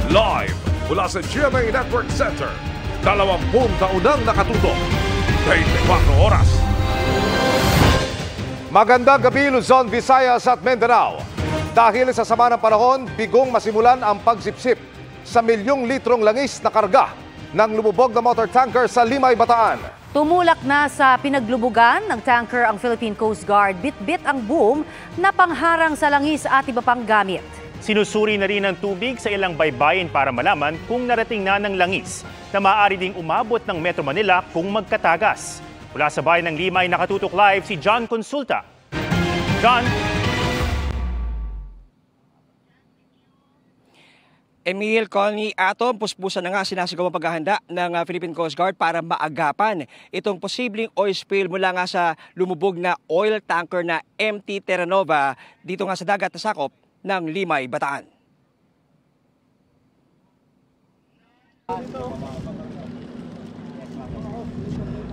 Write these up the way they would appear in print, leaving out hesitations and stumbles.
Live mula sa GMA Network Center, 20 taon nang nakatutok, 24 oras. Magandang gabi Luzon, Visayas at Mindanao. Dahil sa sama ng panahon, bigong masimulan ang pagsipsip sa milyong litrong langis na karga ng lumubog na motor tanker sa Limay, Bataan. Tumulak na sa pinaglubugan ng tanker ang Philippine Coast Guard. Bit-bit ang boom na pangharang sa langis at iba pang gamit. Sinusuri na rin ang tubig sa ilang baybayin para malaman kung narating na ng langis na maaari ding umabot ng Metro Manila kung magkatagas. Mula sa bayan ng Limay, nakatutok live si John Consulta. John? Emil, Connie, Atom, puspusan na nga sinasagawa paghahanda ng Philippine Coast Guard para maagapan itong posibleng oil spill mula nga sa lumubog na oil tanker na MT Terra Nova dito nga sa dagat na sakop ng Limay, Bataan.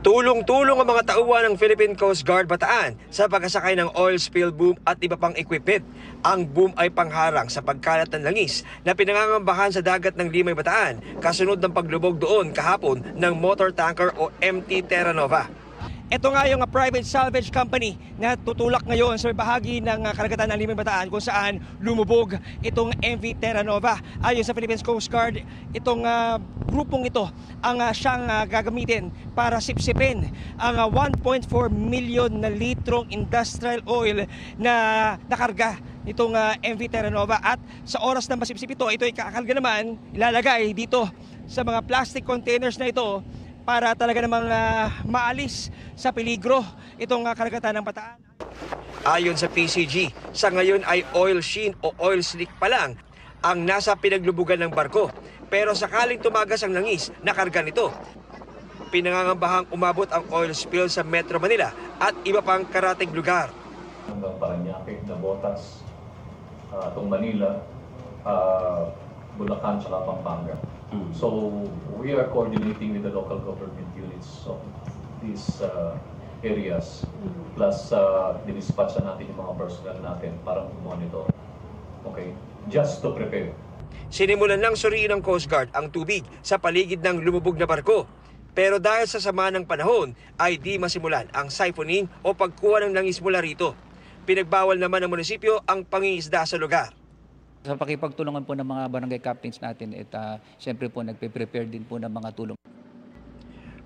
Tulong-tulong ang mga tauhan ng Philippine Coast Guard Bataan sa pagkasakay ng oil spill boom at iba pang equipment. Ang boom ay pangharang sa pagkalat ng langis na pinangangambahan sa dagat ng Limay, Bataan kasunod ng paglubog doon kahapon ng motor tanker o MT Terra Nova. Ito nga yung private salvage company na tutulak ngayon sa bahagi ng karagatan ng Limay, Bataan kung saan lumubog itong MV Terra Nova. Ayon sa Philippine Coast Guard, itong grupong ito ang siyang gagamitin para sipsipin ang 1.4 million na litrong industrial oil na nakarga itong MV Terra Nova. At sa oras na masipsip ito ay kakarga naman, ilalagay dito sa mga plastic containers na ito para talaga namang maalis sa peligro itong karagatan ng Bataan. Ayon sa PCG, sa ngayon ay oil sheen o oil slick pa lang ang nasa pinaglubugan ng barko. Pero sakaling tumagas ang langis na karga nito, pinangangambahang umabot ang oil spill sa Metro Manila at iba pang karating lugar. Hanggang Paranaque, Nabotas, itong Manila, Bulacan, saka Pampanga. So we are coordinating with the local government units of these areas, plus dinispatch natin yung mga personnel natin para monitor. Okay, just to prepare. Sinimulan lang suriin ng Coast Guard ang tubig sa paligid ng lumubog na barko. Pero dahil sa sama ng panahon ay di masimulan ang siphoning o pagkuha ng langis mula rito. Pinagbawal naman ng munisipyo ang pangingisda sa lugar. Sa pakipagtulungan po ng mga barangay captains natin, siyempre po nagpe-prepare din po ng mga tulong.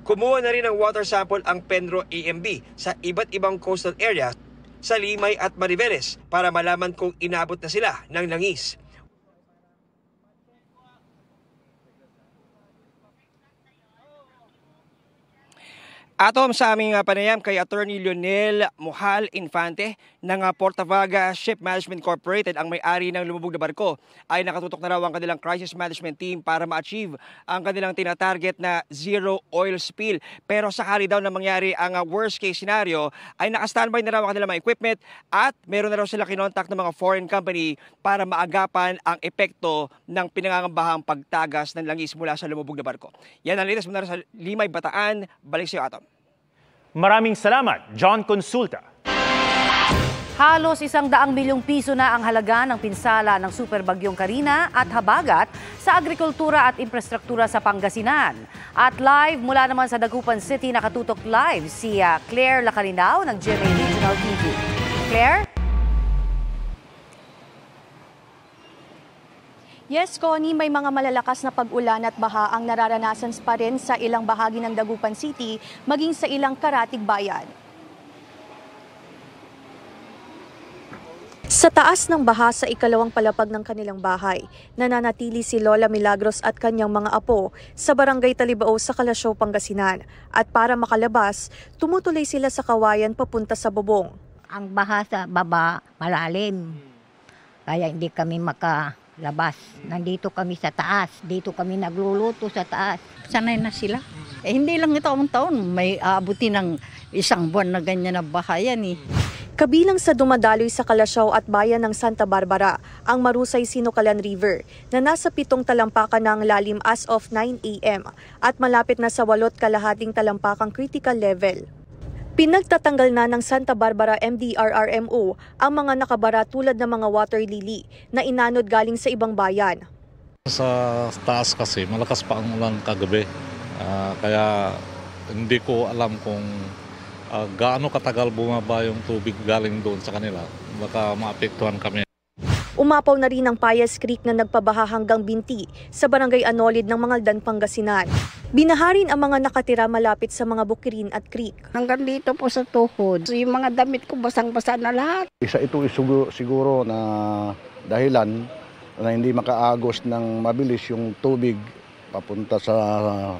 Kumuha na rin ng water sample ang Penro EMB sa iba't ibang coastal areas sa Limay at Mariveles para malaman kung inabot na sila ng langis. Atom, sa aming panayam kay Attorney Leonel Mohal Infante ng Portavaga Ship Management Corporated, ang may-ari ng lumubog na barko, ay nakatutok na raw ang kanilang crisis management team para ma-achieve ang kanilang tinatarget na zero oil spill. Pero sakali daw na mangyari ang worst case scenario, ay naka-standby na raw ang kanilang mga equipment at meron na raw sila kinontak ng mga foreign company para maagapan ang epekto ng pinangangambahang pagtagas ng langis mula sa lumubog na barko. Yan ang latest mula sa Limay, Bataan. Balik sa iyo, Atom. Maraming salamat, John Consulta. Halos 100 milyong piso na ang halaga ng pinsala ng Super Bagyong Carina at Habagat sa agrikultura at infrastruktura sa Pangasinan. At live mula naman sa Dagupan City, nakatutok live si Claire Lacarinao ng GMA Regional TV. Claire? Yes, Connie, may mga malalakas na pag-ulan at baha ang nararanasan pa rin sa ilang bahagi ng Dagupan City, maging sa ilang karatig bayan. Sa taas ng baha sa ikalawang palapag ng kanilang bahay, nananatili si Lola Milagros at kanyang mga apo sa Barangay Talibao sa Kalasyaw, Pangasinan. At para makalabas, tumutuloy sila sa kawayan papunta sa bubong. Ang baha sa baba malalim, kaya hindi kami makalabas. Nandito kami sa taas, dito kami nagluluto sa taas. Sanay na sila. Hindi lang ito ang taon, may aabuti ng 1 buwan na ganyan na baha yan eh. Kabilang sa dumadaloy sa Kalasyaw at bayan ng Santa Barbara, ang Marusay Sinukalan River na nasa 7 talampakan ng lalim as of 9 a.m. at malapit na sa 8 kalahating talampakang critical level. Pinagtatanggal na ng Santa Barbara MDRRMO ang mga nakabara tulad ng mga water lily na inanod galing sa ibang bayan. Sa taas kasi, malakas pa ang ulan kagabi. Kaya hindi ko alam kung gaano katagal bumaba yung tubig galing doon sa kanila. Baka maapektuhan kami. Umapaw na rin ang Payas Creek na nagpabaha hanggang binti sa barangay Anolid ng Mangaldan, Pangasinan. Binaharin ang mga nakatira malapit sa mga bukirin at creek. Hanggang dito po sa tuhod. So, yung mga damit ko basang-basa na lahat. Isa ito siguro na dahilan na hindi makaagos ng mabilis yung tubig papunta sa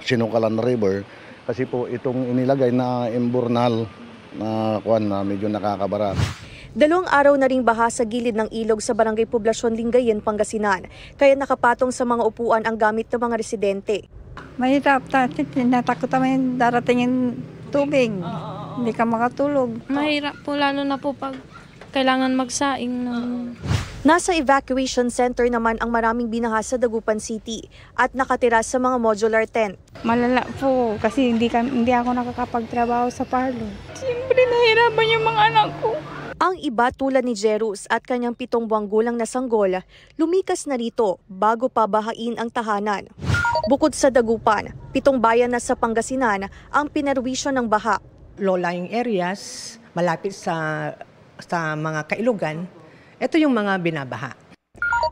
Sinukalan River. Kasi po itong inilagay na imburnal na na medyo nakakabara. 2 araw na ring baha sa gilid ng ilog sa Barangay Poblasyon Lingayen, Pangasinan. Kaya nakapatong sa mga upuan ang gamit ng mga residente. Mahirap, natakot naman darating yung tubig. Hindi ka makatulog. Mahirap po, lalo na po pag kailangan magsaing. Nasa evacuation center naman ang maraming binaha sa Dagupan City at nakatira sa mga modular tent. Malala po kasi hindi ako nakakapagtrabaho sa parlo. Siyempre nahirapan yung mga anak ko. Ang iba tulad ni Jerus at kanyang 7 buwang gulang na sanggol, lumikas na rito bago pa bahain ang tahanan. Bukod sa Dagupan, 7 bayan na sa Pangasinan ang pinerwisyo ng baha. Low-lying areas, malapit sa mga kailugan, ito yung mga binabaha.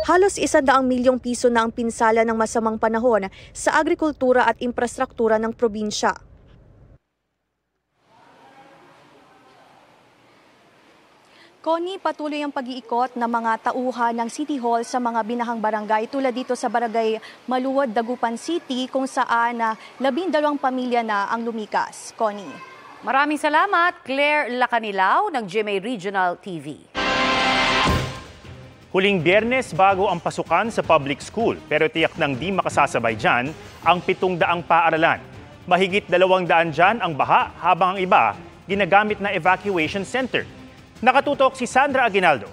Halos 100 milyong piso na ang pinsala ng masamang panahon sa agrikultura at infrastruktura ng probinsya. Connie, patuloy ang pag-iikot ng mga tauhan ng City Hall sa mga binahang barangay tulad dito sa Barangay Maluwad, Dagupan City kung saan 12 pamilya na ang lumikas. Connie. Maraming salamat, Claire Lacanilaw ng GMA Regional TV. Huling Biyernes bago ang pasukan sa public school pero tiyak nang di makasasabay dyan ang 700 paaralan. Mahigit 200 dyan ang baha habang ang iba ginagamit na evacuation center. Nakatutok si Sandra Aguinaldo.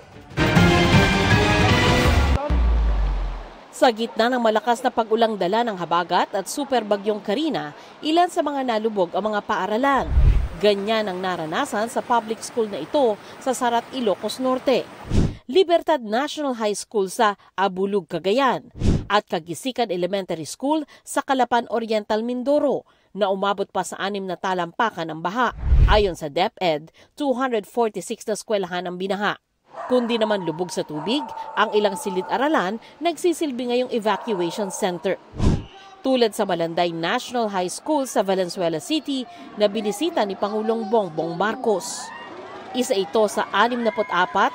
Sa gitna ng malakas na pag-ulang dala ng habagat at super bagyong Karina, ilan sa mga nalubog ang mga paaralan. Ganyan ang naranasan sa public school na ito sa Sarat, Ilocos Norte. Libertad National High School sa Abulug, Cagayan at Kagisikan Elementary School sa Calapan Oriental, Mindoro na umabot pa sa 6 na talampakan ng baha. Ayon sa DepEd, 246 na eskwelahan ang binaha. Kundi naman lubog sa tubig, ang ilang silid-aralan nagsisilbi ngayong evacuation center. Tulad sa Malanday National High School sa Valenzuela City na binisita ni Pangulong Bongbong Marcos. Isa ito sa 64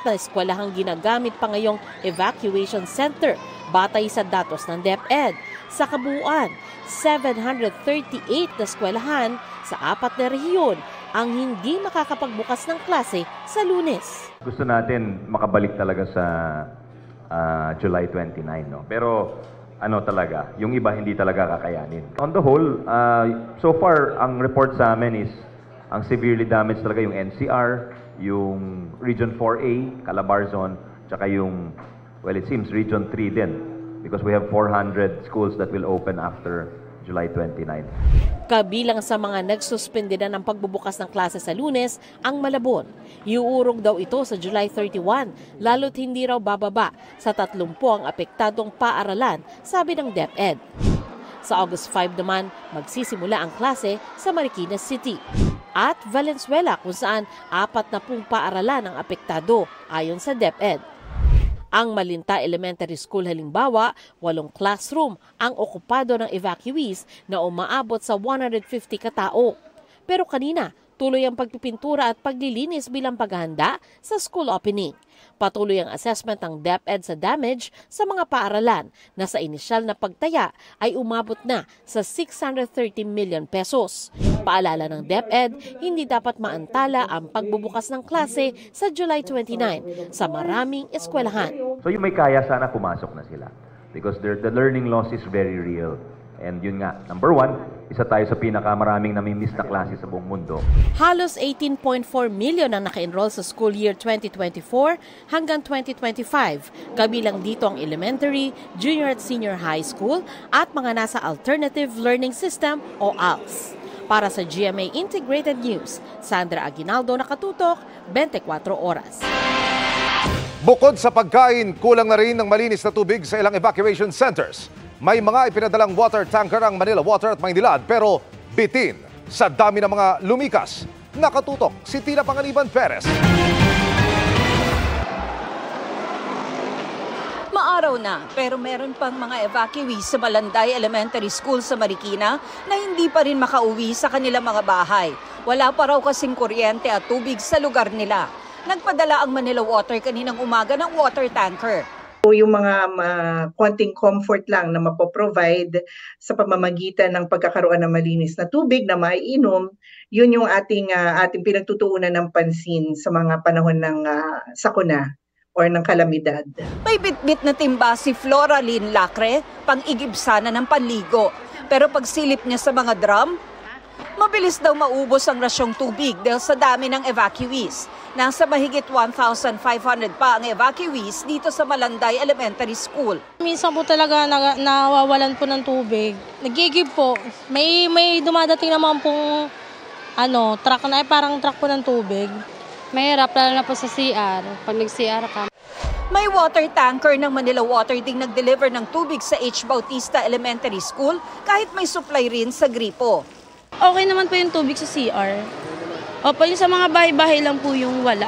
na eskwelahang ginagamit pa ngayong evacuation center batay sa datos ng DepEd. Sa kabuuan, 738 na eskwelahan sa 4 na rehiyon ang hindi makakapagbukas ng klase sa Lunes. Gusto natin makabalik talaga sa July 29, no? Pero talaga, yung iba hindi talaga kakayanin. On the whole, so far ang report sa amin is ang severely damaged talaga yung NCR, yung Region 4A, Calabarzon, tsaka yung, well, it seems Region 3 din because we have 400 schools that will open after July 29. Kabilang sa mga nagsuspende na ng pagbubukas ng klase sa Lunes, ang Malabon. Iuurong daw ito sa July 31, lalo't hindi raw bababa sa 30 ang apektadong paaralan, sabi ng DepEd. Sa August 5 naman, magsisimula ang klase sa Marikina City. At Valenzuela kung saan 40 paaralan ang apektado ayon sa DepEd. Ang Malinta Elementary School halimbawa, 8 classroom ang okupado ng evacuees na umaabot sa 150 katao. Pero kanina, tuloy ang pagpipintura at paglilinis bilang paghahanda sa school opening. Patuloy ang assessment ng DepEd sa damage sa mga paaralan na sa inisyal na pagtaya ay umabot na sa 630 million pesos. Paalala ng DepEd, hindi dapat maantala ang pagbubukas ng klase sa July 29 sa maraming eskwelahan. So yung may kaya sana pumasok na sila because the learning loss is very real. And yun nga, number 1, isa tayo sa pinakamaraming namimiss na klase sa buong mundo. Halos 18.4 million ang naka-enroll sa school year 2024 hanggang 2025. Kabilang dito ang elementary, junior at senior high school at mga nasa Alternative Learning System o ALS. Para sa GMA Integrated News, Sandra Aguinaldo, nakatutok, 24 oras. Bukod sa pagkain, kulang na rin ng malinis na tubig sa ilang evacuation centers. May mga ipinadalang water tanker ang Manila Water at Maynilad pero bitin sa dami ng mga lumikas. Nakatutok si Tina Panganiban Perez. Maaraw na pero meron pang mga evacuees sa Malanday Elementary School sa Marikina na hindi pa rin makauwi sa kanilang mga bahay. Wala pa raw kasing kuryente at tubig sa lugar nila. Nagpadala ang Manila Water kaninang umaga ng water tanker. Yung mga konting comfort lang na mapoprovide sa pamamagitan ng pagkakaroon ng malinis na tubig na maiinom, yun yung ating pinagtutuunan ng pansin sa mga panahon ng sakuna or ng kalamidad. May bitbit na timba si Flora Lynn Lacre, pang-igib sana ng panligo. Pero pagsilip niya sa mga drum, mabilis daw maubos ang rasyong tubig dahil sa dami ng evacuees. Nasa mahigit 1,500 pa ang evacuees dito sa Malanday Elementary School. Minsan po talaga nawawalan po ng tubig. Nagigib po. May dumadating naman pong truck na parang truck po ng tubig. Mahirap lalo na po sa CR. Pag nag-CR ka. May water tanker ng Manila Water ding nag-deliver ng tubig sa H. Bautista Elementary School kahit may supply rin sa gripo. Okay naman po yung tubig sa CR. Opo, yung sa mga bahay-bahay lang po yung wala.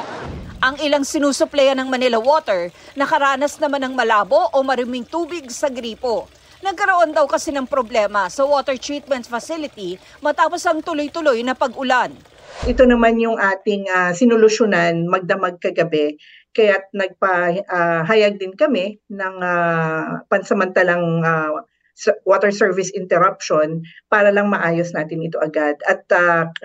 Ang ilang sinusuplayan ng Manila Water, nakaranas naman ng malabo o maruming tubig sa gripo. Nagkaroon daw kasi ng problema sa water treatment facility matapos ang tuloy-tuloy na pag-ulan. Ito naman yung ating sinolusyonan magdamag kagabi. Kaya't nagpahayag din kami ng pansamantalang water service interruption para lang maayos natin ito agad. At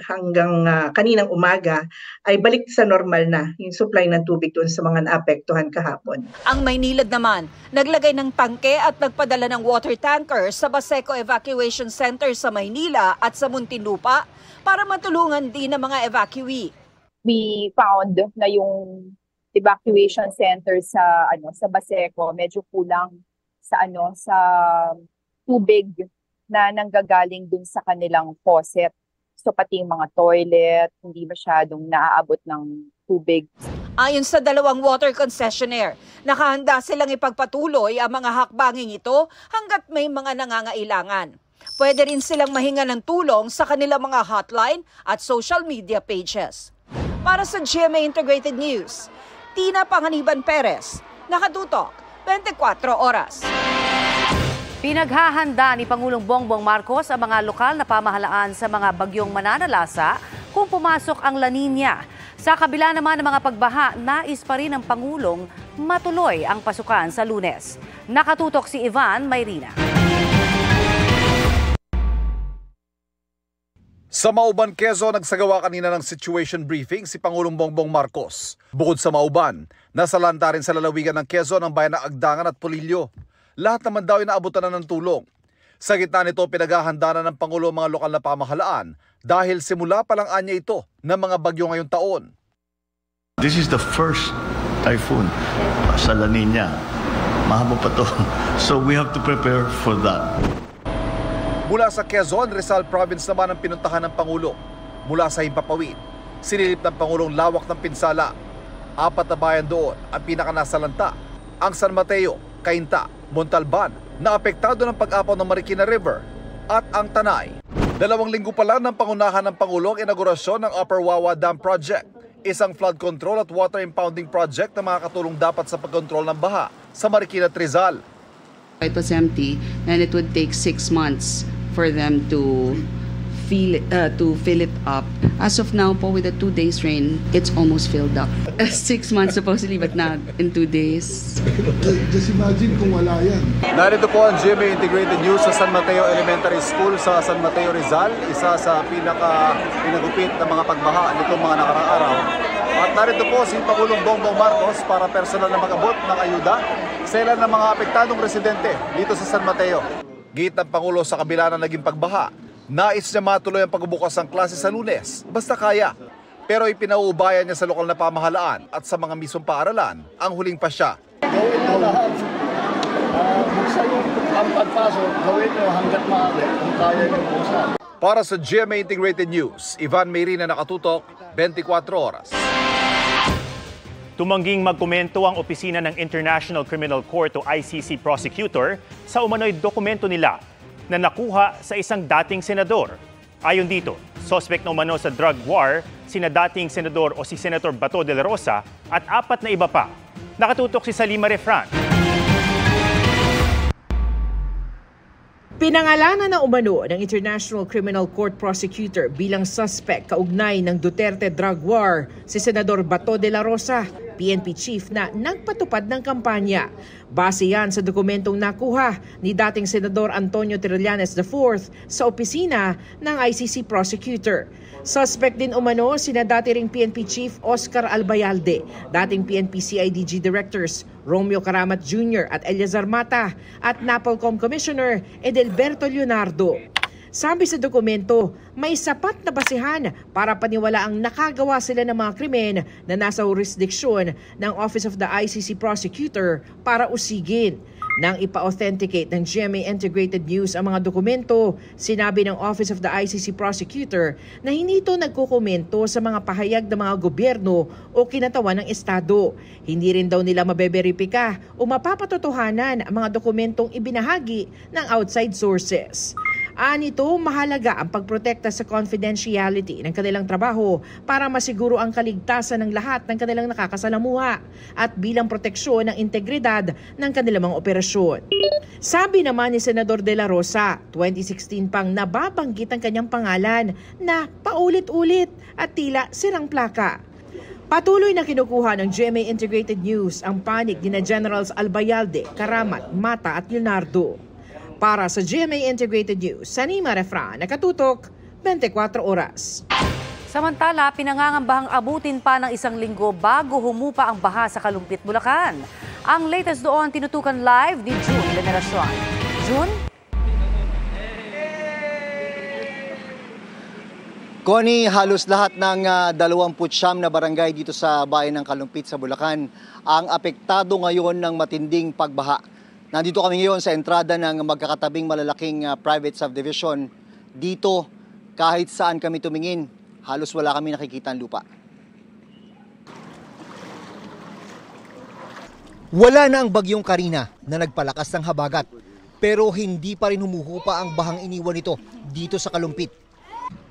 hanggang kaninang umaga ay balik sa normal na yung supply ng tubig doon sa mga naapektuhan kahapon. Ang Maynilad naman, naglagay ng tangke at nagpadala ng water tanker sa Baseco Evacuation Center sa Maynila at sa Muntinlupa para matulungan din ang mga evacuee. We found na yung evacuation center sa Baseco medyo kulang sa tubig na nanggagaling dun sa kanilang faucet. So pati yung mga toilet, hindi masyadong naaabot ng tubig. Ayon sa dalawang water concessionaire, nakahanda silang ipagpatuloy ang mga hakbanging ito hanggat may mga nangangailangan. Pwede rin silang mahinga ng tulong sa kanilang mga hotline at social media pages. Para sa GMA Integrated News, Tina Panganiban Perez, nakatutok 24 oras. Pinaghahanda ni Pangulong Bongbong Marcos ang mga lokal na pamahalaan sa mga bagyong mananalasa kung pumasok ang La Nina. Sa kabila naman ng mga pagbaha, nais pa rin ng Pangulong matuloy ang pasukan sa Lunes. Nakatutok si Ivan Mayrina. Sa Mauban, Quezon, nagsagawa kanina ng situation briefing si Pangulong Bongbong Marcos. Bukod sa Mauban, nasa lanta rin sa lalawigan ng Quezon ang bayan ng Agdangan at Polillo. Lahat naman daw ay naabutan na ng tulong. Sa gitna nito, pinaghahanda na ng Pangulo mga lokal na pamahalaan dahil simula pa lang anya ito ng mga bagyo ngayong taon. This is the first typhoon sa La Nina. Mahaba pa to. So we have to prepare for that. Mula sa Quezon, Rizal Province naman ang pinuntahan ng Pangulo. Mula sa Himpapawid, sinilip ng Pangulong lawak ng pinsala. 4 na bayan doon ang pinakanasalanta. Ang San Mateo, Cainta, Montalban, na apektado ng pag-apaw ng Marikina River, at ang Tanay. 2 linggo pa lang ng pangunahan ng Pangulo ang inaugurasyon ng Upper Wawa Dam Project, isang flood control at water impounding project na makakatulong dapat sa pagkontrol ng baha sa Marikina at Rizal. It was empty and it would take 6 months for them to fill it up. As of now po, with the 2 days rain, it's almost filled up. 6 months supposedly, but not in 2 days. Just imagine kung wala yan. Narito po ang GMA Integrated News sa San Mateo Elementary School sa San Mateo, Rizal, isa sa pinagupit na mga pagbaha nitong mga nakaraang araw. At narito po si Pangulong Bongbong Marcos para personal na mag-abot ng ayuda sa ilan ng mga apektadong residente dito sa San Mateo. Git ng Pangulo sa kabila ng naging pagbaha, nais niya matuloy ang pagbubukas ng klase sa Lunes, basta kaya. Pero ipinauubayan niya sa lokal na pamahalaan at sa mga mismong paaralan ang huling pasya. Gawin mo lahat. Buksan yung ang pagpasok, gawin mo hanggat maaari kung kaya yung buksan. Para sa GMA Integrated News, Ivan Mayrina, nakatutok, 24 oras. Tumangging magkomento ang opisina ng International Criminal Court o ICC prosecutor sa umano'y dokumento nila na nakuha sa isang dating senador. Ayon dito, suspect na umano sa drug war sina dating senador o si Senator Bato de la Rosa at 4 na iba pa. Nakatutok si Salima Refran. Pinangalanan na umano ng International Criminal Court prosecutor bilang suspect kaugnay ng Duterte drug war si Senador Bato de la Rosa, PNP chief na nagpatupad ng kampanya. Base yan sa dokumentong nakuha ni dating Senador Antonio Trillanes IV sa opisina ng ICC prosecutor. Suspect din umano sina dati ring PNP chief Oscar Albayalde, dating PNP CIDG directors Romeo Karamat Jr. at Eliazar Mata at NAPOLCOM Commissioner Edelberto Leonardo. Sabi sa dokumento, may sapat na basehan para paniwalaang nakagawa sila ng mga krimen na nasa jurisdiksyon ng Office of the ICC Prosecutor para usigin. Nang ipa-authenticate ng GMA Integrated News ang mga dokumento, sinabi ng Office of the ICC Prosecutor na hindi ito nagkukomento sa mga pahayag ng mga gobyerno o kinatawan ng Estado. Hindi rin daw nila mabeberipika o mapapatotohanan ang mga dokumentong ibinahagi ng outside sources. Anito, mahalaga ang pagprotekta sa confidentiality ng kanilang trabaho para masiguro ang kaligtasan ng lahat ng kanilang nakakasalamuha at bilang proteksyon ng integridad ng kanilang mga operasyon. Sabi naman ni Senador De La Rosa, 2016 pang nababanggit ang kanyang pangalan na paulit-ulit at tila sirang plaka. Patuloy na kinukuha ng GMA Integrated News ang panig ni Generals Albayalde, Karamat, Mata at Leonardo. Para sa GMA Integrated News, Salima Refran, nakatutok 24 oras. Samantala, pinangangambahang abutin pa ng 1 linggo bago humupa ang baha sa Kalumpit, Bulacan. Ang latest doon tinutukan live ni June Veneracion. June? Connie, halos lahat ng 29 na barangay dito sa bayan ng Kalumpit sa Bulacan ang apektado ngayon ng matinding pagbaha. Nandito kami ngayon sa entrada ng magkakatabing malalaking private subdivision. Dito, kahit saan kami tumingin, halos wala kami nakikita ang lupa. Wala na ang bagyong Karina na nagpalakas ng habagat, pero hindi pa rin humuhupa ang bahang iniwan nito dito sa Kalumpit.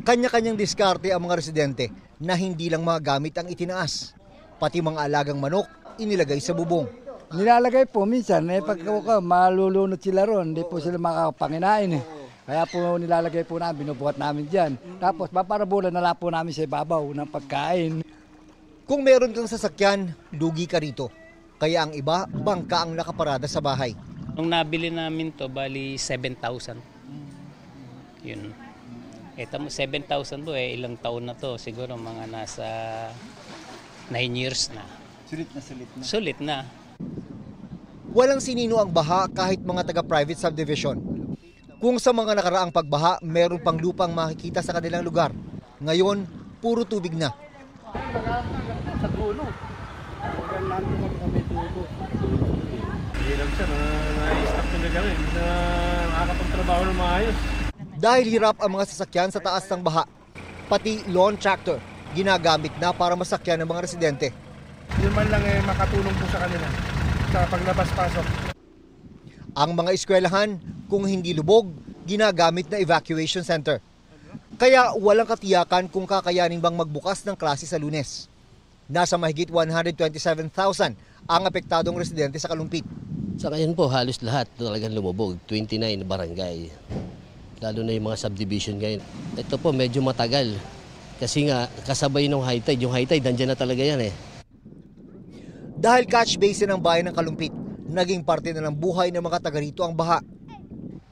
Kanya-kanyang diskarte ang mga residente na hindi lang mga gamit ang itinaas, pati mga alagang manok inilagay sa bubong. Nilalagay po minsan, pag malulunod sila ron, hindi po sila makakapanginain. Kaya po nilalagay po namin, binubuhat namin dyan. Tapos paparabulan na lang po namin sa ibabaw ng pagkain. Kung meron kang sasakyan, lugi ka rito. Kaya ang iba, bangka ang nakaparada sa bahay. Nung nabili namin to, bali 7,000. Yun. Ito mo, 7,000 po ilang taon na to. Siguro mga nasa 9 years na. Sulit na sulit na. Sulit na. Walang sinino ang baha kahit mga taga-private subdivision. Kung sa mga nakaraang pagbaha, meron pang lupang makikita sa kanilang lugar. Ngayon, puro tubig na. Sa dulo. Hirap siya, na-stop na gagawin, na nakakapagtrabaho ng maayos. Dahil hirap ang mga sasakyan sa taas ng baha, pati lawn tractor ginagamit na para masakyan ng mga residente. Yun man lang makatulong po sa kanila sa paglabas-pasok. Ang mga eskwelahan, kung hindi lubog, ginagamit na evacuation center. Kaya walang katiyakan kung kakayanin bang magbukas ng klase sa Lunes. Nasa mahigit 127,000 ang apektadong residente sa Kalumpit. Sa ngayon po, halos lahat talagang lumubog, 29 barangay. Lalo na yung mga subdivision ngayon. Ito po medyo matagal kasi nga kasabay ng high tide. Yung high tide, nandiyan na talaga yan eh. Dahil catch basin ng bayan ng Kalumpit, naging parte na ng buhay ng mga taga rito ang baha.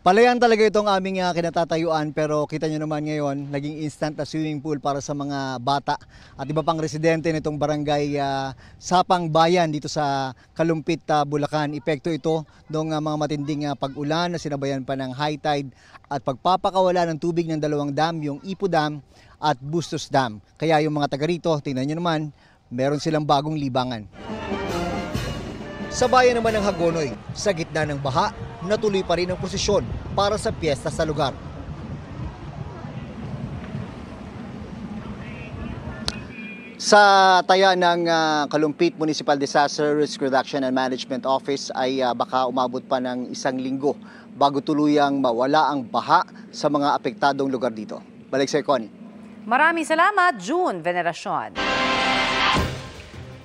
Palayan talaga itong aming kinatatayuan, pero kita nyo naman ngayon, naging instant na swimming pool para sa mga bata at iba pang residente nitong barangay Sapang Bayan dito sa Kalumpit, Bulacan. Epekto ito ng mga matinding pag-ulan na sinabayan pa ng high tide at pagpapakawala ng tubig ng dalawang dam, yung Ipo Dam at Bustos Dam. Kaya yung mga taga rito, tingnan nyo naman, meron silang bagong libangan. Sa bayan naman ng Hagonoy, sa gitna ng baha, natuloy pa rin ang prosesyon para sa piyesta sa lugar. Sa taya ng Kalumpit Municipal Disaster Risk Reduction and Management Office ay baka umabot pa ng 1 linggo bago tuluyang mawala ang baha sa mga apektadong lugar dito. Balik sa Connie. Maraming salamat, June Veneracion.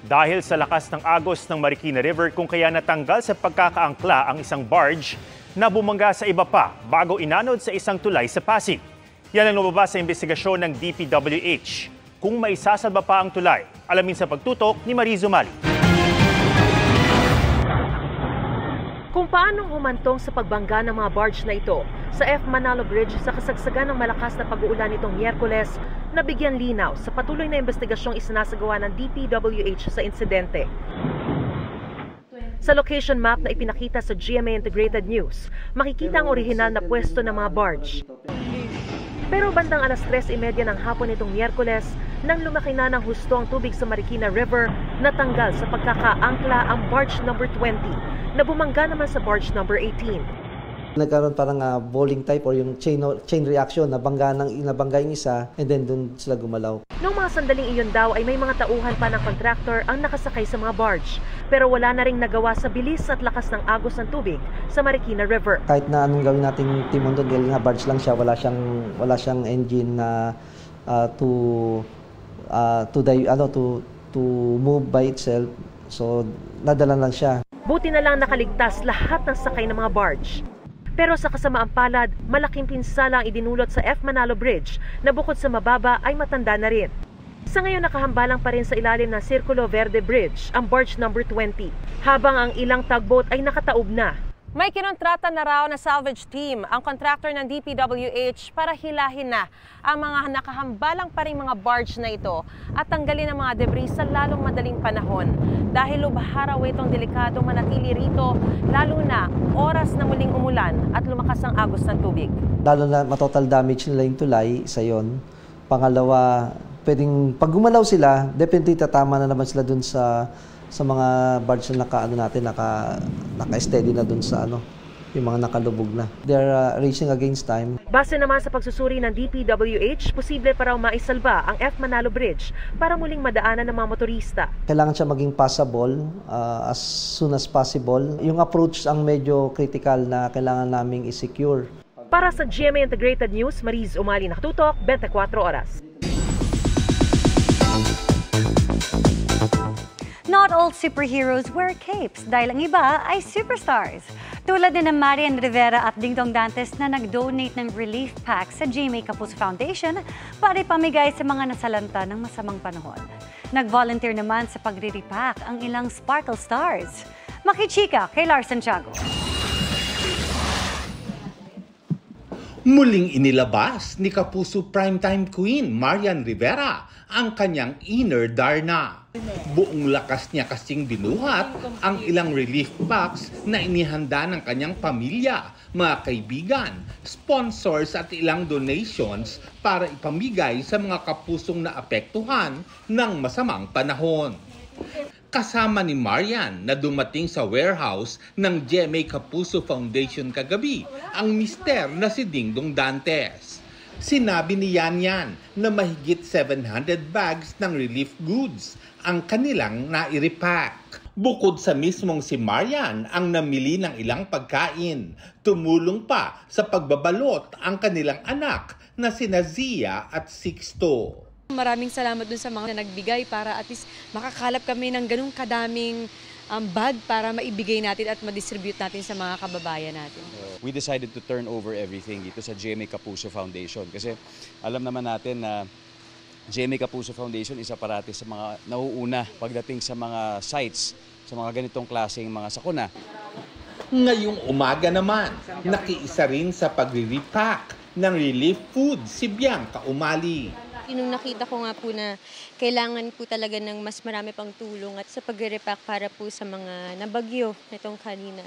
Dahil sa lakas ng agos ng Marikina River kung kaya natanggal sa pagkakaangkla ang isang barge na bumangga sa iba pa bago inanod sa isang tulay sa Pasig. Yan ang lumabas sa investigasyon ng DPWH. Kung maisasalba pa ang tulay, alamin sa pagtutok ni Mariz Umali. Kung paanong humantong sa pagbangga ng mga barge na ito sa F. Manalo Bridge sa kasagsagan ng malakas na pag-uulan nitong Miyerkules, nabigyan linaw sa patuloy na investigasyong isinasagawa ng DPWH sa insidente. Sa location map na ipinakita sa GMA Integrated News, makikita ang orihinal na pwesto ng mga barge. Pero bandang alas 3:30 ng hapon nitong Miyerkules, nang lumaki na ng husto ang tubig sa Marikina River, natanggal sa pagkakaangkla ang barge number 20 na bumangga naman sa barge number 18. Nagkaroon parang bowling type or yung chain reaction, nabangga yung isa and then dun sila gumalaw. Noong mga sandaling iyon daw ay may mga tauhan pa ng contractor ang nakasakay sa mga barge. Pero wala na ring nagawa sa bilis at lakas ng agos ng tubig sa Marikina River. Kahit na anong gawin nating timon doon, dahil nga barge lang siya, wala siyang engine na to move by itself. So nadala lang siya. Buti na lang nakaligtas lahat ng sakay ng mga barge. Pero sa kasamaang palad, malaking pinsala ang idinulot sa F. Manalo Bridge na bukod sa mababa ay matanda na rin. Sa ngayon nakahambalang pa rin sa ilalim ng Circulo Verde Bridge ang barge number 20, habang ang ilang tugboat ay nakataob na. May kinontrata na raw na salvage team ang contractor ng DPWH para hilahin na ang mga nakahambalang pa rin mga barge na ito at tanggalin ang mga debris sa lalong madaling panahon. Dahil lubha raw itong delikadong manatili rito, lalo na oras na muling umulan at lumakas ang agos ng tubig. Lalo na matotal damage nila yung tulay, isa yun. Pangalawa, pwedeng pag gumalaw sila, definitely tatama na naman sila dun sa mga barge na naka-steady na dun sa yung mga nakalubog na. They're racing against time. Base naman sa pagsusuri ng DPWH, posible pa raw maisalba ang F. Manalo Bridge para muling madaanan ng mga motorista. Kailangan siya maging passable as soon as possible. Yung approach ang medyo critical na kailangan naming i-secure. Para sa GMA Integrated News, Mariz Umali, nakatutok, 24 oras. Not all superheroes wear capes dahil ang iba ay superstars. Tulad din ng Marian Rivera at Dingdong Dantes na nag-donate ng relief pack sa GMA Kapuso Foundation para ipamigay sa mga nasalanta ng masamang panahon. Nag-volunteer naman sa pagre-repack ang ilang Sparkle Stars. Makichika kay Lars Santiago. Muling inilabas ni Kapuso Primetime Queen Marian Rivera ang kanyang inner Darna. Buong lakas niya kasing binuhat ang ilang relief packs na inihanda ng kanyang pamilya, mga kaibigan, sponsors at ilang donations para ipamigay sa mga kapusong naapektuhan ng masamang panahon. Kasama ni Marian na dumating sa warehouse ng GMA Kapuso Foundation kagabi ang mister na si Dingdong Dantes. Sinabi ni Yan na mahigit 700 bags ng relief goods ang kanilang nairepack. Bukod sa mismong si Marian ang namili ng ilang pagkain, tumulong pa sa pagbabalot ang kanilang anak na sina Zia at Sixto. Maraming salamat dun sa mga nagbigay para at least makakalap kami ng ganung kadaming bag para maibigay natin at ma-distribute natin sa mga kababayan natin. We decided to turn over everything dito sa GMA Kapuso Foundation kasi alam naman natin na GMA Kapuso Foundation isa parati sa mga nauuna pagdating sa mga sites, sa mga ganitong klaseng mga sakuna. Ngayong umaga naman, nakiisa rin sa pagre-repack ng relief food si Bianca Umali. Nung nakita ko nga po na kailangan po talaga ng mas marami pang tulong at sa pag-repack para po sa mga nabagyo nitong kanina,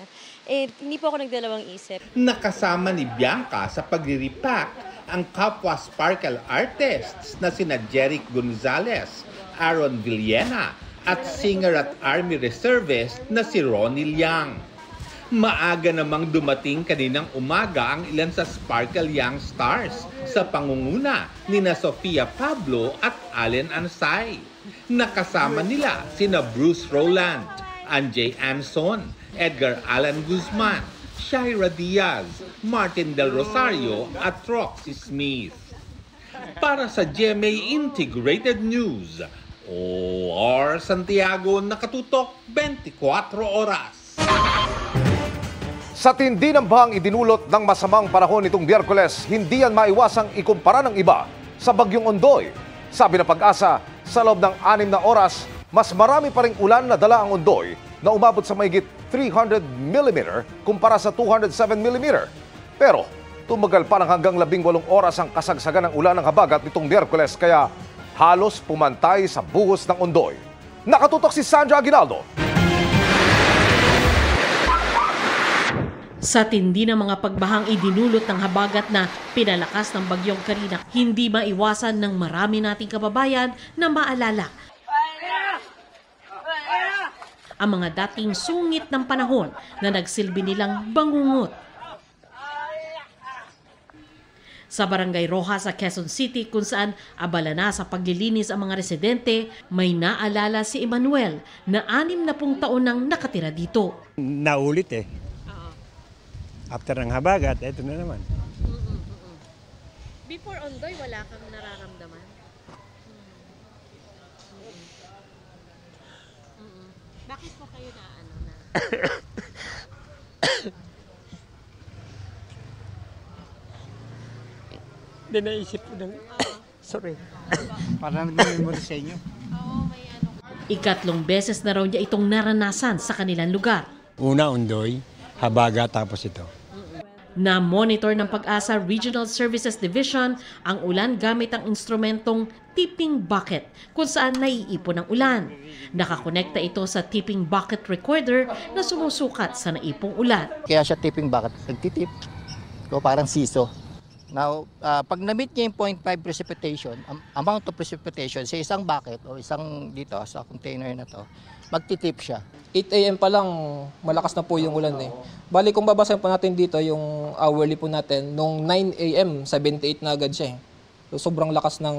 hindi po ako nagdalawang isip. Nakasama ni Bianca sa pag-repack ang kapwa Sparkle artists na sina Jeric Gonzalez, Aaron Villena at singer at Army Reservist na si Ronnie Liang. Maaga namang dumating kaninang umaga ang ilan sa Sparkle Young Stars sa pangunguna ni na Sofia Pablo at Allen Ansay. Nakasama nila sina Bruce Rowland, Anjay Anson, Edgar Allan Guzman, Shaira Diaz, Martin Del Rosario at Roxy Smith. Para sa GMA Integrated News, OR Santiago, nakatutok 24 oras. Sa tindi ng bahang idinulot ng masamang panahon nitong Biyerkules, hindi yan maiwasang ikumpara ng iba sa Bagyong Ondoy. Sabi ng Pag-asa, sa loob ng 6 na oras, mas marami pa ring ulan na dala ang Ondoy na umabot sa mahigit 300 mm kumpara sa 207 mm. Pero tumagal pa ng hanggang 18 oras ang kasagsagan ng ulan ng habagat nitong Biyerkules, kaya halos pumantay sa buhos ng Ondoy. Nakatutok si Sandra Aguinaldo. Sa tindi ng mga pagbahang idinulot ng habagat na pinalakas ng Bagyong Karina, hindi maiwasan ng marami nating kababayan na maalala ang mga dating sungit ng panahon na nagsilbi nilang bangungot. Sa Barangay Rojas sa Quezon City, kung saan abala na sa paglilinis ang mga residente, may naalala si Emmanuel na 60 taon nang nakatira dito. Naulit eh. After ng habagat, eto na naman. Before Ondoy, wala kang nararamdaman? Bakit po kayo na ano na? Hindi naisip ko ng... Sorry. Parang nag-memory sa inyo. Ikatlong beses na raw niya itong naranasan sa kanilang lugar. Una, Ondoy, habagat, tapos ito. Na-monitor ng Pag-asa Regional Services Division ang ulan gamit ang instrumentong tipping bucket kung saan naiipon ang ulan. Nakakonekta ito sa tipping bucket recorder na sumusukat sa naipong ulan. Kaya siya tipping bucket, nagtitip. So parang siso. Now, pag na-meet niya yung 0.5 precipitation, amount of precipitation sa isang bucket o isang dito sa container na to, magtitip siya. 8 a.m. pa lang, malakas na po yung ulan eh. Bali, kung babasahin po natin dito, yung hourly po natin, nung 9 a.m., 78 na agad siya eh. So, sobrang lakas ng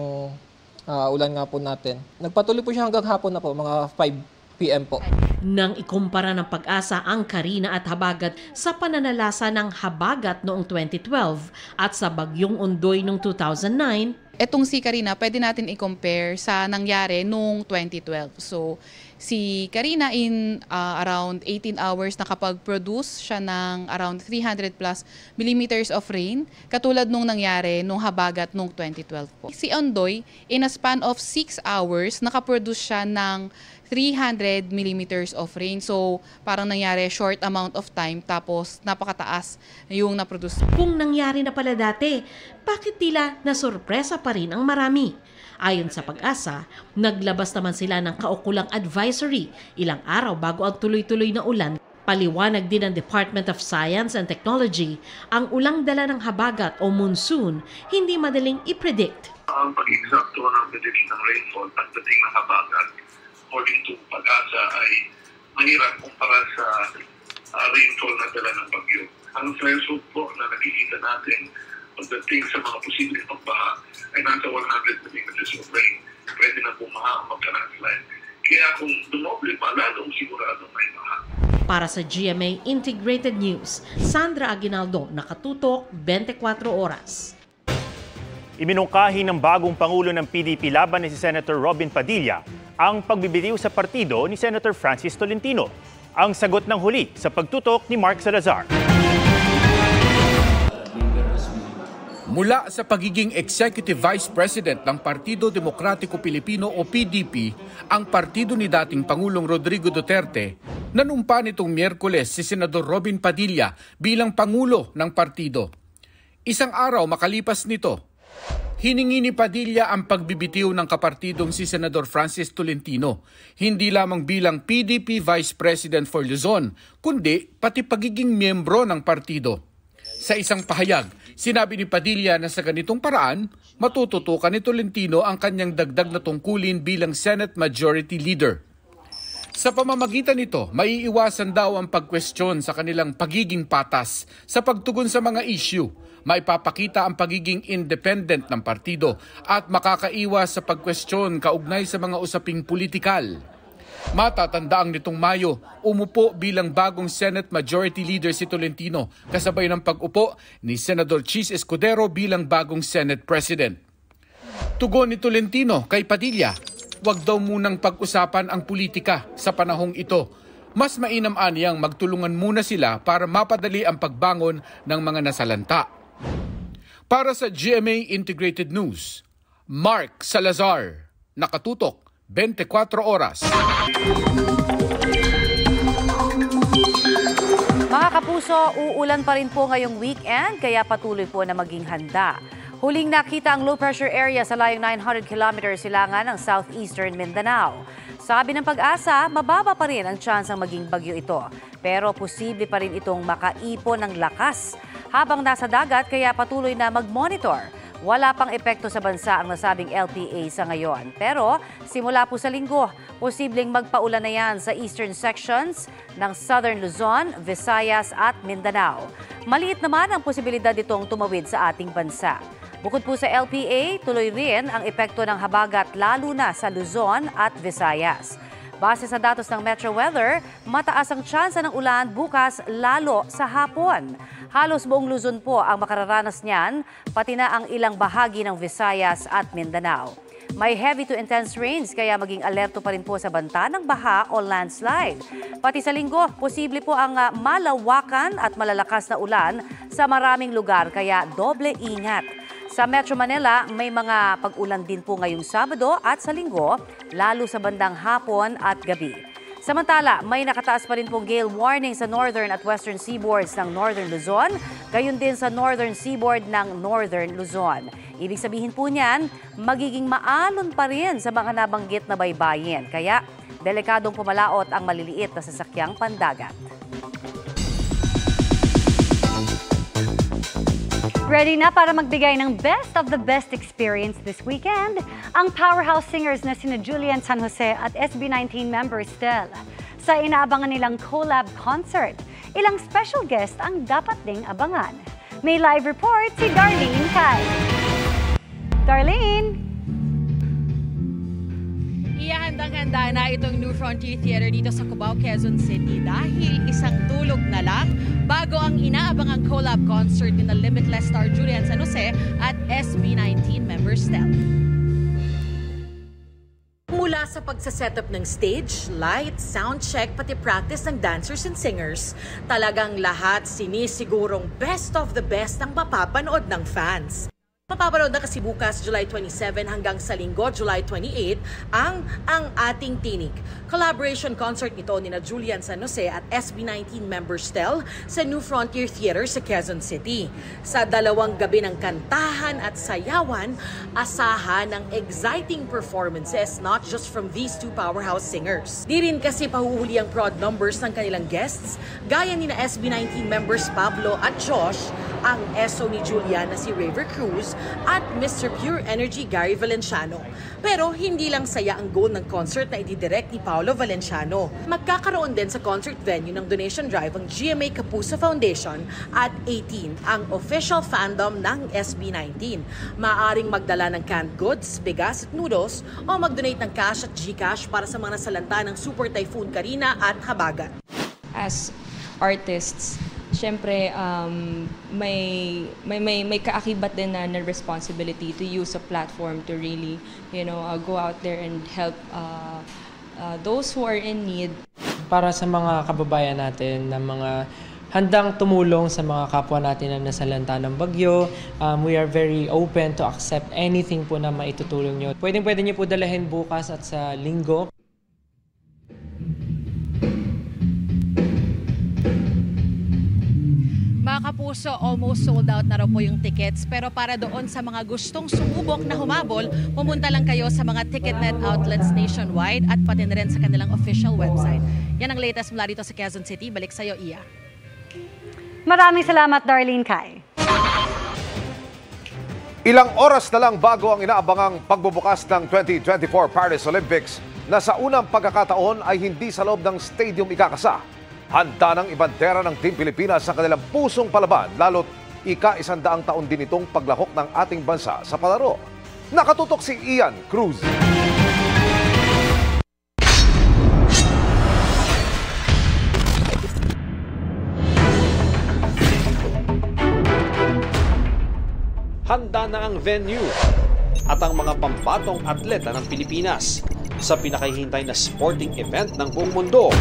ulan nga po natin. Nagpatuloy po siya hanggang hapon na po, mga 5 p.m. po. Nang ikumpara ng Pag-asa ang Karina at habagat sa pananalasa ng habagat noong 2012 at sa Bagyong Ondoy noong 2009, etong si Karina, pwede natin i-compare sa nangyari noong 2012. So, si Karina in around 18 hours nakapag-produce siya ng around 300 plus millimeters of rain, katulad nung nangyari nung habagat noong 2012 po. Si Ondoy, in a span of 6 hours, nakaproduce siya ng 300 millimeters of rain. So, parang nangyari short amount of time tapos napakataas yung naproduce. Kung nangyari na pala dati, bakit tila nasurpresa pa rin ang marami? Ayon sa Pag-asa, naglabas naman sila ng kaukulang advisory ilang araw bago ang tuloy-tuloy na ulan. Paliwanag din ng Department of Science and Technology, ang ulang dala ng habagat o monsoon hindi madaling i-predict. Ang pag-eksakto ng prediction ng rainfall pagdating ng habagat, according to Pag-asa, ay mahirap kumpara sa rainfall na dala ng bagyo. Ang threshold po na nakikita natin pagdating sa mga posibleng pagbaha ay nasa 100 millimeters of rain. Pwede na bumaha ang magka-landslide. Kaya kung dumoble pa, lalong sigurado may baha. Para sa GMA Integrated News, Sandra Aguinaldo, nakatutok 24 oras. Iminungkahi ng bagong Pangulo ng PDP laban ni si Senator Robin Padilla ang pagbibitiw sa partido ni Senator Francis Tolentino. Ang sagot ng huli sa pagtutok ni Mark Salazar. Mula sa pagiging Executive Vice President ng Partido Demokratiko Pilipino o PDP, ang partido ni dating Pangulong Rodrigo Duterte, nanumpa nitong Miyerkules si Senador Robin Padilla bilang Pangulo ng partido. Isang araw makalipas nito, hiningi ni Padilla ang pagbibitiw ng kapartidong si Senador Francis Tolentino, hindi lamang bilang PDP Vice President for Luzon, kundi pati pagiging miyembro ng partido. Sa isang pahayag, sinabi ni Padilla na sa ganitong paraan, matututukan ni Tolentino ang kanyang dagdag na tungkulin bilang Senate Majority Leader. Sa pamamagitan nito, maiiwasan daw ang pagkwestiyon sa kanilang pagiging patas sa pagtugon sa mga issue. Maipapakita ang pagiging independent ng partido at makakaiwas sa pagkwestiyon kaugnay sa mga usaping politikal. Matatandaang nitong Mayo, umupo bilang bagong Senate Majority Leader si Tolentino kasabay ng pag-upo ni Senador Chis Escudero bilang bagong Senate President. Tugon ni Tolentino kay Padilla, wag daw munang pag-usapan ang politika sa panahong ito. Mas mainam aniyang magtulungan muna sila para mapadali ang pagbangon ng mga nasalanta. Para sa GMA Integrated News, Mark Salazar, nakatutok 24 oras. Mga kapuso, uulan pa rin po ngayong weekend kaya patuloy po na maging handa. Huling nakita ang low-pressure area sa layong 900 kilometers silangan ng southeastern Mindanao. Sabi ng Pag-asa, mababa pa rin ang tsansang maging bagyo ito. Pero posible pa rin itong makaipon ng lakas habang nasa dagat kaya patuloy na mag-monitor. Wala pang epekto sa bansa ang nasabing LPA sa ngayon. Pero simula po sa linggo, posibleng magpaulan na yan sa eastern sections ng Southern Luzon, Visayas at Mindanao. Maliit naman ang posibilidad itong tumawid sa ating bansa. Bukod po sa LPA, tuloy rin ang epekto ng habagat lalo na sa Luzon at Visayas. Base sa datos ng Metro Weather, mataas ang tsansa ng ulan bukas lalo sa hapon. Halos buong Luzon po ang makararanas niyan, pati na ang ilang bahagi ng Visayas at Mindanao. May heavy to intense rains kaya maging alerto pa rin po sa banta ng baha o landslide. Pati sa linggo, posible po ang malawakan at malalakas na ulan sa maraming lugar kaya doble ingat. Sa Metro Manila, may mga pag-ulan din po ngayong Sabado at sa Linggo, lalo sa bandang hapon at gabi. Samantala, may nakataas pa rin pong gale warning sa northern at western seaboards ng Northern Luzon, gayon din sa northern seaboard ng Northern Luzon. Ibig sabihin po niyan, magiging maalon pa rin sa mga nabanggit na baybayin, kaya delikadong pumalaot ang maliliit na sasakyang pandagat. Ready na para magbigay ng best of the best experience this weekend ang powerhouse singers na sina Julian San Jose at SB19 member Stel. Sa inaabangan nilang collab concert, ilang special guest ang dapat ding abangan. May live report si Darlene Kai. Darlene! Handang-handa na itong New Frontier Theater dito sa Cubao, Quezon City dahil isang tulog na lang bago ang inaabangang collab concert ni na Limitless star Julian San Jose at SB19 member Stel. Mula sa pagsasetup ng stage, light, sound check, pati practice ng dancers and singers, talagang lahat sinisigurong best of the best ang mapapanood ng fans. Mapapanood na kasi bukas, July 27 hanggang sa Linggo, July 28, ang ating tinig. Collaboration concert nito ni na Julian San Jose at SB19 member Stel sa New Frontier Theater sa Quezon City. Sa 2 gabi ng kantahan at sayawan, asahan ng exciting performances not just from these two powerhouse singers. Di rin kasi pahuhuli ang prod numbers ng kanilang guests, gaya ni na SB19 members Pablo at Josh, ang ESO ni Julian na si Raver Cruz, at Mr. Pure Energy Gary Valenciano. Pero hindi lang saya ang goal ng concert na ididirect ni Paolo Valenciano. Magkakaroon din sa concert venue ng donation drive ang GMA Kapuso Foundation at 18, ang official fandom ng SB19. Maaaring magdala ng canned goods, bigas at noodles o mag-donate ng cash at GCash para sa mga nasalanta ng Super Typhoon Karina at Habagat. As artists, syempre, may kaakibat din na responsibility to use a platform to really, go out there and help those who are in need. Para sa mga kababayan natin na mga handang tumulong sa mga kapwa natin na nasalanta ng bagyo, we are very open to accept anything po na maitutulong nyo. Pwede nyo po dalahin bukas at sa Linggo. Mga kapuso, almost sold out na raw po yung tickets. Pero para doon sa mga gustong sumubok na humabol, pumunta lang kayo sa mga TicketNet outlets nationwide at pati na rin sa kanilang official website. Yan ang latest mula dito sa Quezon City. Balik sa'yo, Iya. Maraming salamat, Darlene Kai. Ilang oras na lang bago ang inaabangang pagbubukas ng 2024 Paris Olympics na sa unang pagkakataon ay hindi sa loob ng stadium ikakasa. Handa ng ibandera ng Team Pilipinas sa kanilang pusong palaban lalo't ika-100 taon din itong paglahok ng ating bansa sa palaro. Nakatutok si Ian Cruz. Handa na ang venue at ang mga pambatong atleta ng Pilipinas sa pinakahihintay na sporting event ng buong mundo,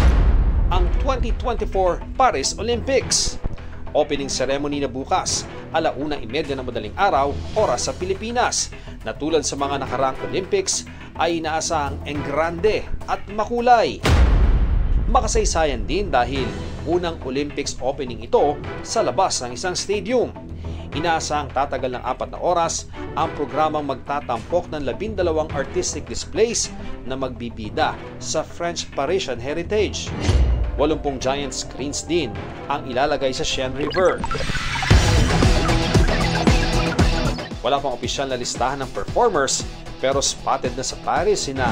ang 2024 Paris Olympics. Opening ceremony na bukas, 1:30 ng madaling araw, oras sa Pilipinas, na tulad sa mga nakaraang Olympics ay inaasahang enggrande at makulay. Makasaysayan din dahil unang Olympics opening ito sa labas ng isang stadium. Inaasahang tatagal ng 4 na oras ang programang magtatampok ng 12 artistic displays na magbibida sa French Parisian heritage. 80 giant screens din ang ilalagay sa Seine River. Wala pang opisyal na listahan ng performers pero spotted na sa Paris sina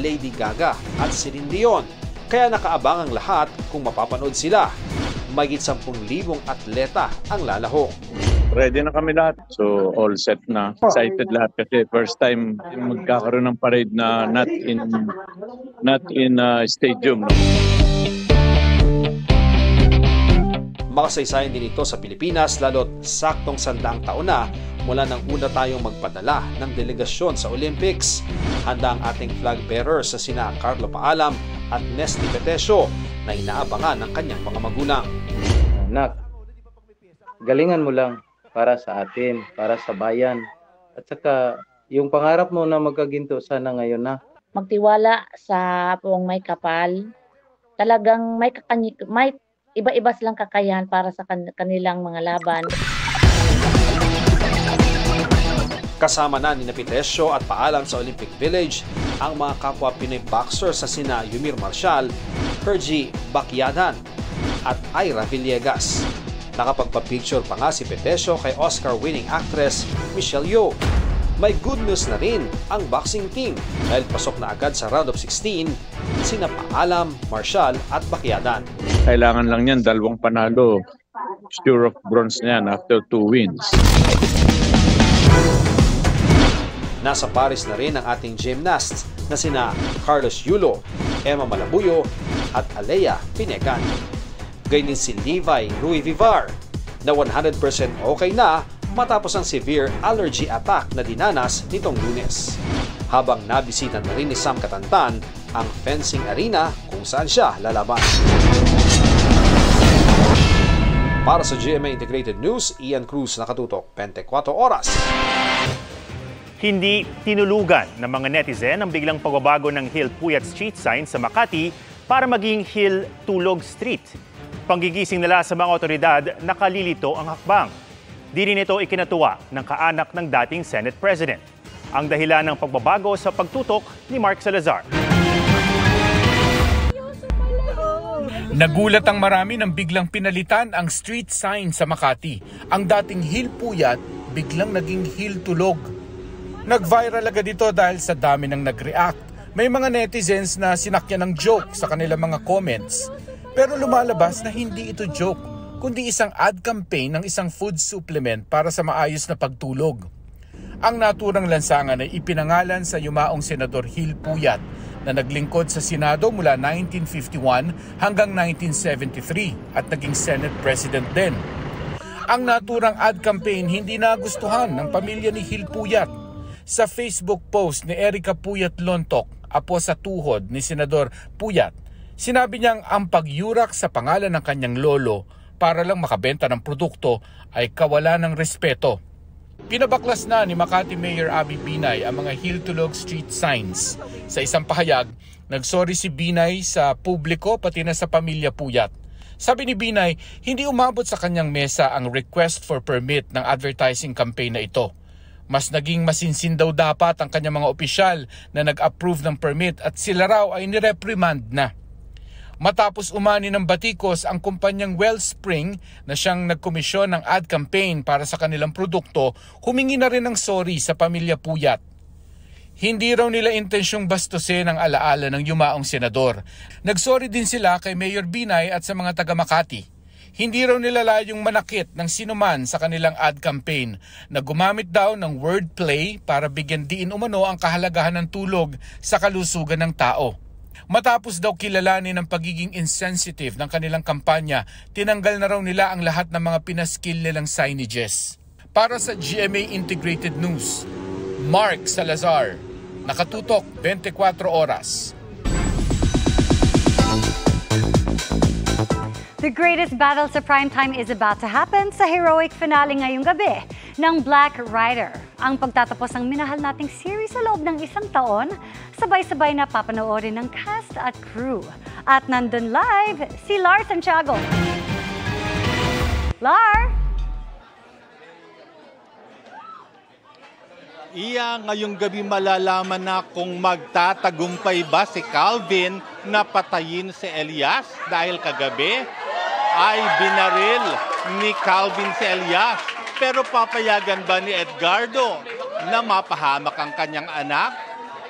Lady Gaga at Celine Dion. Kaya nakaabang ang lahat kung mapapanood sila. Mahigit 10,000 atleta ang lalahok. Ready na kami lahat. So all set na. Excited lahat kasi first time magkakaroon ng parade na not in stadium. Makasaysayan din ito sa Pilipinas lalo't saktong 100 taon na mula nang una tayong magpadala ng delegasyon sa Olympics. Handa ang ating flag bearer sa sina Carlo Paalam at Nesty Petesio na inaabangan ng kanyang mga magulang. Anak, galingan mo lang para sa atin, para sa bayan. At saka yung pangarap mo na magkaginto sana ngayon na. Magtiwala sa puong may kapal. Talagang may iba-iba silang kakayahan para sa kanilang mga laban. Kasama na ni Petesio at Paalam sa Olympic Village ang mga kapwa Pinoy boxers sa sina Yumir Marcial, Hergy Bacyadan at Ira Villegas. Nakapagpa-picture pa nga si Petesio kay Oscar-winning actress Michelle Yeoh. May good news na rin ang boxing team dahil pasok na agad sa round of 16 sina Paalam, Marcial at Bacyadan. Kailangan lang yan, 2 panalo. Sure of bronze na yan after 2 wins. Nasa Paris na rin ang ating gymnasts na sina Carlos Yulo, Emma Malabuyo at Alea Pinegan. Gayun din si Levi Rui Vivar na 100% okay na matapos ang severe allergy attack na dinanas nitong Lunes. Habang nabisita na rin ni Sam Katantan ang fencing arena kung saan siya lalaban. Para sa GMA Integrated News, Ian Cruz, nakatutok 24 oras. Hindi tinulugan ng mga netizen ang biglang pagbabago ng Hill Puyat Street sign sa Makati para maging Hill Tulog Street. Panggigising nila sa mga otoridad, nakalilito ang hakbang. Di rin ito ikinatuwa ng kaanak ng dating Senate President. Ang dahilan ng pagbabago sa pagtutok ni Mark Salazar. Nagulat ang marami nang biglang pinalitan ang street sign sa Makati. Ang dating Hill Puyat biglang naging Hill Tulog. Nag-viral agad ito dahil sa dami ng nag-react. May mga netizens na sinakyan ng joke sa kanilang mga comments. Pero lumalabas na hindi ito joke, kundi isang ad campaign ng isang food supplement para sa maayos na pagtulog. Ang naturang lansangan ay ipinangalan sa yumaong Senador Hill Puyat na naglingkod sa Senado mula 1951 hanggang 1973 at naging Senate President din. Ang naturang ad campaign hindi nagustuhan ng pamilya ni Hill Puyat. Sa Facebook post ni Erica Puyat Lontok, apo sa tuhod ni Senador Puyat, sinabi niyang ang pagyurak sa pangalan ng kanyang lolo para lang makabenta ng produkto ay kawalan ng respeto. Pinabaklas na ni Makati Mayor Abby Binay ang mga Hill Tulog Street signs. Sa isang pahayag, nagsorry si Binay sa publiko pati na sa pamilya Puyat. Sabi ni Binay, hindi umabot sa kanyang mesa ang request for permit ng advertising campaign na ito. Mas naging masinsin daw dapat ang kanyang mga opisyal na nag-approve ng permit at sila raw ay nireprimand na. Matapos umani ng batikos ang kumpanyang Wellspring na siyang nagkomisyon ng ad campaign para sa kanilang produkto, humingi na rin ng sorry sa pamilya Puyat. Hindi raw nila intensyong bastusin ang alaala ng yumaong senador. Nagsorry din sila kay Mayor Binay at sa mga taga Makati. Hindi raw nila layong manakit ng sinuman sa kanilang ad campaign na gumamit daw ng wordplay para bigyan diin umano ang kahalagahan ng tulog sa kalusugan ng tao. Matapos daw kilalanin ang pagiging insensitive ng kanilang kampanya, tinanggal na raw nila ang lahat ng mga pinaskill nilang signages. Para sa GMA Integrated News, Mark Salazar, nakatutok 24 oras. The greatest battle sa primetime is about to happen sa heroic finale ngayong gabi ng Black Rider. Ang pagtatapos ng minahal nating series sa loob ng isang taon, sabay-sabay na papanoorin ng cast at crew. At nandun live si Lar Santiago. Lar! Iya, ngayong gabi malalaman na kung magtatagumpay ba si Calvin na patayin si Elias dahil kagabi ay binaril ni Calvin si Elias. Pero papayagan ba ni Edgardo na mapahamak ang kanyang anak?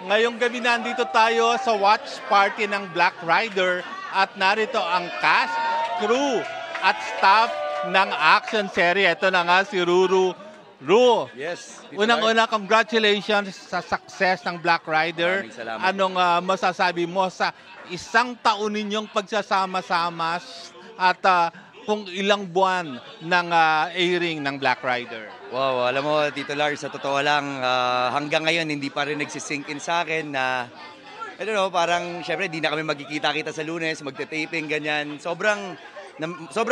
Ngayong gabi nandito tayo sa watch party ng Black Rider at narito ang cast, crew at staff ng action series. Ito na nga si Ruru. Ru, yes, unang-una congratulations sa success ng Black Rider. Anong masasabi mo sa isang taon ninyong pagsasama-sama at kung ilang buwan ng airing ng Black Rider? Wow, alam mo, Tito Lars, sa totoo lang, hanggang ngayon hindi pa rin nagsisink in sa akin na, I don't know, parang syempre hindi na kami magkikita-kita sa Lunes, magte-taping, ganyan. Sobrang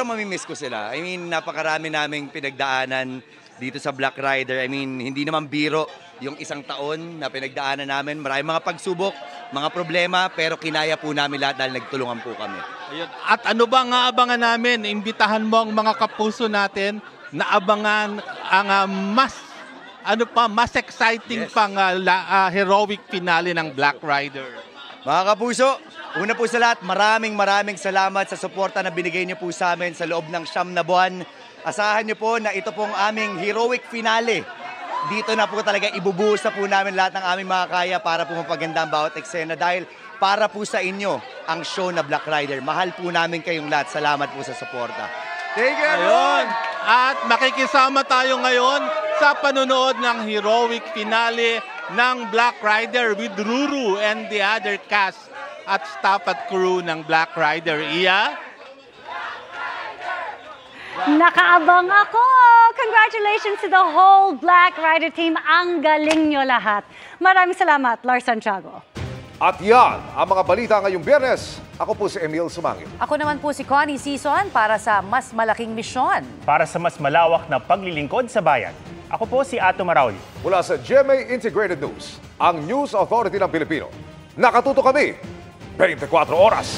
mamimiss ko sila. I mean, napakarami naming pinagdaanan dito sa Black Rider. I mean, hindi naman biro yung isang taon na pinagdaanan namin. Maraming mga pagsubok, mga problema, pero kinaya po namin lahat dahil nagtulungan po kami. Ayun. At ano ba ang aabangan namin? Imbitahan mo ang mga kapuso natin na abangan ang mas exciting pang heroic finale ng Black Rider. Mga kapuso, una po sa lahat, maraming salamat sa suporta na binigay niyo po sa amin sa loob ng 9 na buwan. Asahan niyo po na ito pong aming heroic finale. Dito na po talaga ibubuhos na po namin lahat ng aming makakaya para po mapaganda ang bawat eksena dahil para po sa inyo ang show na Black Rider. Mahal po namin kayong lahat. Salamat po sa suporta. Thank you, everyone! At makikisama tayo ngayon sa panonood ng heroic finale ng Black Rider with Ruru and the other cast at staff at crew ng Black Rider. Iya? Nakaabang ako! Congratulations to the whole Black Rider team. Ang galing nyo lahat. Maraming salamat, Lars Santiago. At yan ang mga balita ngayong Biyernes. Ako po si Emil Sumangil. Ako naman po si Connie Sison para sa mas malaking misyon. Para sa mas malawak na paglilingkod sa bayan. Ako po si Ato Marauli. Mula sa GMA Integrated News, ang News Authority ng Pilipino. Nakatuto kami 24 oras.